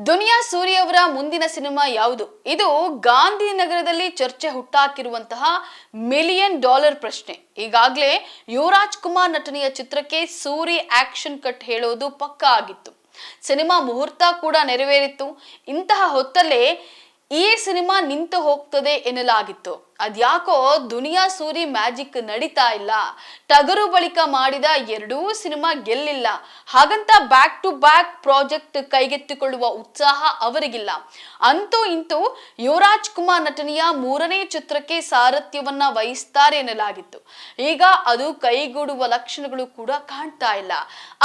ದುನಿಯಾ ಸೂರಿ ಅವರ ಮುಂದಿನ ಸಿನಿಮಾ ಯಾವುದು? ಇದು ಗಾಂಧಿನಗರದಲ್ಲಿ ಚರ್ಚೆ ಹುಟ್ಟಾಕಿರುವಂತಹ $1,000,000 ಪ್ರಶ್ನೆ. ಈಗಾಗಲೇ ಯುವರಾಜ್ ಕುಮಾರ್ ನಟನೆಯ ಚಿತ್ರಕ್ಕೆ ಸೂರಿ ಆಕ್ಷನ್ ಕಟ್ ಹೇಳೋದು ಪಕ್ಕಾ ಆಗಿತ್ತು. ಸಿನಿಮಾ ಮುಹೂರ್ತ ಕೂಡ ನೆರವೇರಿತ್ತು. ಇಂತಹ ಹೊತ್ತಲ್ಲೇ ಈ ಸಿನಿಮಾ ನಿಂತು ಹೋಗ್ತದೆ ಎನ್ನಲಾಗಿತ್ತು. ಅದ್ಯಾಕೋ ದುನಿಯಾ ಸೂರಿ ಮ್ಯಾಜಿಕ್ ನಡೀತಾ ಇಲ್ಲ. ಟಗರು ಬಳಿಕ ಮಾಡಿದ ಎರಡೂ ಸಿನಿಮಾ ಗೆಲ್ಲಿಲ್ಲ. ಹಾಗಂತ ಬ್ಯಾಕ್ ಟು ಬ್ಯಾಕ್ ಪ್ರಾಜೆಕ್ಟ್ ಕೈಗೆತ್ತಿಕೊಳ್ಳುವ ಉತ್ಸಾಹ ಅವರಿಗಿಲ್ಲ. ಅಂತೂ ಇಂತೂ ಯುವರಾಜ್ ಕುಮಾರ್ ನಟನೆಯ 3ನೇ ಚಿತ್ರಕ್ಕೆ ಸಾರಥ್ಯವನ್ನ ವಹಿಸ್ತಾರೆ ಎನ್ನಲಾಗಿತ್ತು. ಈಗ ಅದು ಕೈಗೂಡುವ ಲಕ್ಷಣಗಳು ಕೂಡ ಕಾಣ್ತಾ ಇಲ್ಲ.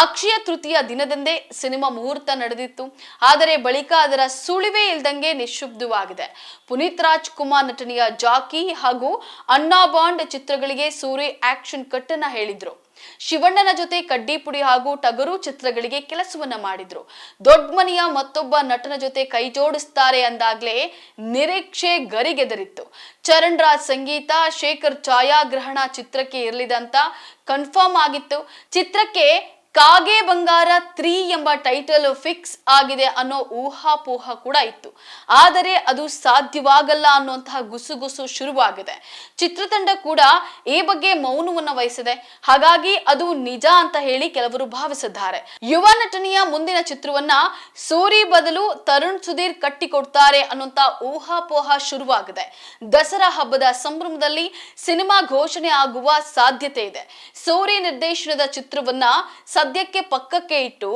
ಅಕ್ಷಯ ತೃತೀಯ ದಿನದಂದೇ ಸಿನಿಮಾ ಮುಹೂರ್ತ ನಡೆದಿತ್ತು. ಆದರೆ ಬಳಿಕ ಅದರ ಸುಳಿವೇ ಇಲ್ದಂಗೆ ನಿಶ್ಶಬ್ದವಾಗಿದೆ. ಪುನೀತ್ ರಾಜ್ ಕುಮಾರ್ ನಟನೆಯ ಜಾಕಿ ಹಾಗೂ ಅಣ್ಣಾ ಬಾಂಡ್ ಚಿತ್ರಗಳಿಗೆ ಸೂರಿ ಆಕ್ಷನ್ ಕಟ್ ಅನ್ನ ಹೇಳಿದ್ರು. ಶಿವಣ್ಣನ ಜೊತೆ ಕಡ್ಡಿಪುಡಿ ಹಾಗೂ ಟಗರು ಚಿತ್ರಗಳಿಗೆ ಕೆಲಸವನ್ನ ಮಾಡಿದ್ರು. ದೊಡ್ಡ ಮನೆಯ ಮತ್ತೊಬ್ಬ ನಟನ ಜೊತೆ ಕೈ ಜೋಡಿಸ್ತಾರೆ ಅಂದಾಗ್ಲೇ ನಿರೀಕ್ಷೆ ಗರಿಗೆದರಿತ್ತು. ಚರಣ್ ರಾಜ್ ಸಂಗೀತ, ಶೇಖರ್ ಛಾಯಾಗ್ರಹಣ ಚಿತ್ರಕ್ಕೆ ಇರಲಿದೆ ಅಂತ ಕನ್ಫರ್ಮ್ ಆಗಿತ್ತು. ಚಿತ್ರಕ್ಕೆ ಕಾಗೆ ಬಂಗಾರ 3 ಎಂಬ ಟೈಟಲ್ ಫಿಕ್ಸ್ ಆಗಿದೆ ಅನ್ನೋ ಊಹಾಪೋಹ ಕೂಡ ಇತ್ತು. ಆದರೆ ಅದು ಸಾಧ್ಯವಾಗಲ್ಲ ಅನ್ನುವಂತಹ ಗುಸುಗುಸು ಶುರುವಾಗಿದೆ. ಚಿತ್ರತಂಡ ಕೂಡ ಈ ಬಗ್ಗೆ ಮೌನವನ್ನ ವಹಿಸಿದೆ. ಹಾಗಾಗಿ ಅದು ನಿಜ ಅಂತ ಹೇಳಿ ಕೆಲವರು ಭಾವಿಸಿದ್ದಾರೆ. ಯುವ ನಟನೆಯ ಮುಂದಿನ ಚಿತ್ರವನ್ನ ಸೂರಿ ಬದಲು ತರುಣ್ ಸುಧೀರ್ ಕಟ್ಟಿಕೊಡ್ತಾರೆ ಅನ್ನುವಂತ ಊಹಾಪೋಹ ಶುರುವಾಗಿದೆ. ದಸರಾ ಹಬ್ಬದ ಸಂಭ್ರಮದಲ್ಲಿ ಸಿನಿಮಾ ಘೋಷಣೆ ಆಗುವ ಸಾಧ್ಯತೆ ಇದೆ. ಸೂರಿ ನಿರ್ದೇಶನದ ಚಿತ್ರವನ್ನ ಸದ್ಯಕ್ಕೆ ಪಕ್ಕಕ್ಕೆ ಇಟ್ಟು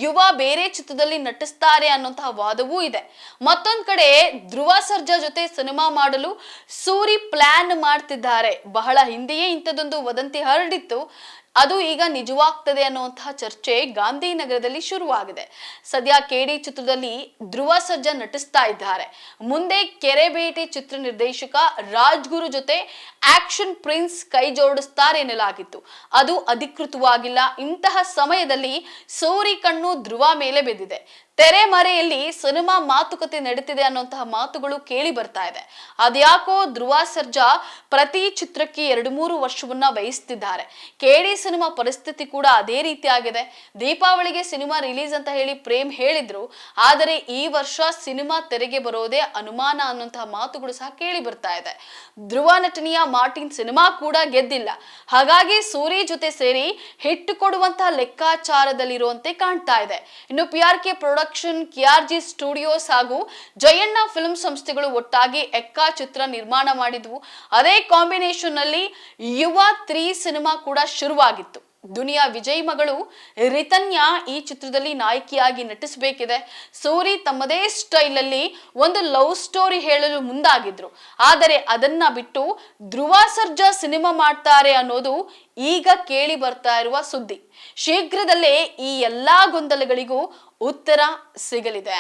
ಯುವ ಬೇರೆ ಚಿತ್ರದಲ್ಲಿ ನಟಿಸ್ತಾರೆ ಅನ್ನುವಂತಹ ವಾದವೂ ಇದೆ. ಮತ್ತೊಂದ್ ಕಡೆ ಧ್ರುವ ಸರ್ಜಾ ಜೊತೆ ಸಿನಿಮಾ ಮಾಡಲು ಸೂರಿ ಪ್ಲಾನ್ ಮಾಡ್ತಿದ್ದಾರೆ. ಬಹಳ ಹಿಂದೆಯೇ ಇಂಥದೊಂದು ವದಂತಿ ಹರಡಿತ್ತು. ಅದು ಈಗ ನಿಜವಾಗ್ತದೆ ಅನ್ನುವಂತಹ ಚರ್ಚೆ ಗಾಂಧಿನಗರದಲ್ಲಿ ಶುರುವಾಗಿದೆ. ಸದ್ಯ KD ಚಿತ್ರದಲ್ಲಿ ಧ್ರುವ ಸರ್ಜಾ ನಟಿಸ್ತಾ ಇದ್ದಾರೆ. ಮುಂದೆ ಕೆರೆಬೇಟೆ ಚಿತ್ರ ನಿರ್ದೇಶಕ ರಾಜ್ಗುರು ಜೊತೆ ಆಕ್ಷನ್ ಪ್ರಿನ್ಸ್ ಕೈ ಜೋಡಿಸ್ತಾರೆ ಎನ್ನಲಾಗಿತ್ತು. ಅದು ಅಧಿಕೃತವಾಗಿಲ್ಲ. ಇಂತಹ ಸಮಯದಲ್ಲಿ ಸೂರಿ ಕಣ್ಣು ಧ್ರುವ ಮೇಲೆ ಬಿದ್ದಿದೆ. ತೆರೆಮರೆಯಲ್ಲಿ ಸಿನಿಮಾ ಮಾತುಕತೆ ನಡೀತಿದೆ ಅನ್ನುವಂತಹ ಮಾತುಗಳು ಕೇಳಿ ಬರ್ತಾ ಇದೆ. ಅದ್ಯಾಕೋ ಧ್ರುವ ಸರ್ಜಾ ಪ್ರತಿ ಚಿತ್ರಕ್ಕೆ 2-3 ವರ್ಷವನ್ನ ವಹಿಸ್ತಿದ್ದಾರೆ. KD ಸಿನಿಮಾ ಪರಿಸ್ಥಿತಿ ಕೂಡ ಅದೇ ರೀತಿ ಆಗಿದೆ. ದೀಪಾವಳಿಗೆ ಸಿನಿಮಾ ರಿಲೀಸ್ ಅಂತ ಹೇಳಿ ಪ್ರೇಮ್ ಹೇಳಿದ್ರು. ಆದರೆ ಈ ವರ್ಷ ಸಿನಿಮಾ ತೆರೆಗೆ ಬರೋದೇ ಅನುಮಾನ ಅನ್ನುವಂತಹ ಮಾತುಗಳು ಸಹ ಕೇಳಿ ಬರ್ತಾ ಇದೆ. ಧ್ರುವ ನಟನೆಯ ಮಾರ್ಟಿನ್ ಸಿನಿಮಾ ಕೂಡ ಗೆದ್ದಿಲ್ಲ. ಹಾಗಾಗಿ ಸೂರಿ ಜೊತೆ ಸೇರಿ ಹಿಟ್ಟು ಕೊಡುವಂತಹ ಲೆಕ್ಕಾಚಾರದಲ್ಲಿರುವಂತೆ ಕಾಣ್ತಾ ಇದೆ. ಇನ್ನು PRK KRG ಸ್ಟುಡಿಯೋಸ್ ಹಾಗೂ ಜಯಣ್ಣ ಫಿಲ್ಮ್ ಸಂಸ್ಥೆಗಳು ಒಟ್ಟಾಗಿ ಎಕ್ಕಾ ಚಿತ್ರ ನಿರ್ಮಾಣ ಮಾಡಿದ್ವು. ಅದೇ ಕಾಂಬಿನೇಷನ್ ನಲ್ಲಿ ಯುವ 3 ಸಿನಿಮಾ ಕೂಡ ಶುರುವಾಗಿತ್ತು. ದುನಿಯಾ ವಿಜಯ್ ಮಗಳು ರಿತನ್ಯಾ ಈ ಚಿತ್ರದಲ್ಲಿ ನಾಯಕಿಯಾಗಿ ನಟಿಸಬೇಕಿದೆ. ಸೂರಿ ತಮ್ಮದೇ ಸ್ಟೈಲ್ ಅಲ್ಲಿ ಒಂದು ಲವ್ ಸ್ಟೋರಿ ಹೇಳಲು ಮುಂದಾಗಿದ್ರು. ಆದರೆ ಅದನ್ನ ಬಿಟ್ಟು ಧ್ರುವ ಸರ್ಜಾ ಸಿನಿಮಾ ಮಾಡ್ತಾರೆ ಅನ್ನೋದು ಈಗ ಕೇಳಿ ಬರ್ತಾ ಇರುವ ಸುದ್ದಿ. ಶೀಘ್ರದಲ್ಲೇ ಈ ಎಲ್ಲಾ ಗೊಂದಲಗಳಿಗೂ ಉತ್ತರ ಸಿಗಲಿದೆ.